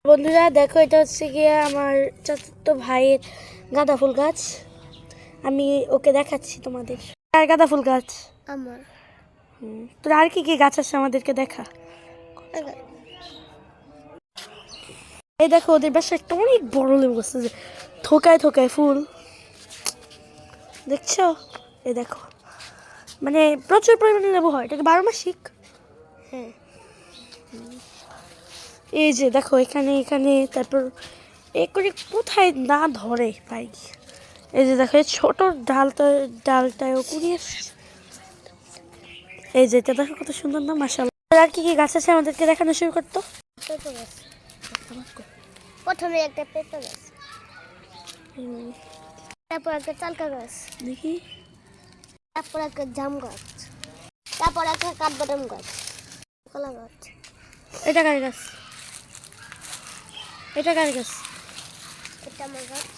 বন্ধুরা দেখো, এটা হচ্ছে গিয়ে আমার চাচাতো ভাইয়ের গাঁদা ফুল গাছ। আমি ওকে দেখাচ্ছি তোমাদের। আর গাঁদা ফুল গাছ আমার। তোর আর কি কি গাছ আছে আমাদেরকে দেখা। এই দেখো, ওদের বাসায় একটা অনেক বড় লেবু গাছ আছে, থোকায় থোকায় ফুল, দেখছো? এই দেখো, মানে প্রচুর পরিমাণে লেবু হয়, এটাকে 12 মাসিক। হ্যাঁ, এই যে দেখো, এখানে এখানে তারপর এ করে কোথায় না ধরে ভাই। এই যে দেখো, এই ছোট ডালটাও কুড়িয়ে এসছে। এই যে এটা দেখো, কত সুন্দর না, মাশাআল্লাহ। আর কি কি গাছ আছে আমাদেরকে দেখানো শুরু করতো। পেঁপে গাছ, প্রথমে একটা পেঁপে গাছ, তারপর একটা চালকা গাছ, দেখি, তারপর একটা জাম গাছ, তারপর একটা কাঠবাদাম গাছ, কলা গাছ। এটা কার গাছ? এটা কার গাছ? এটা আমার গাছ।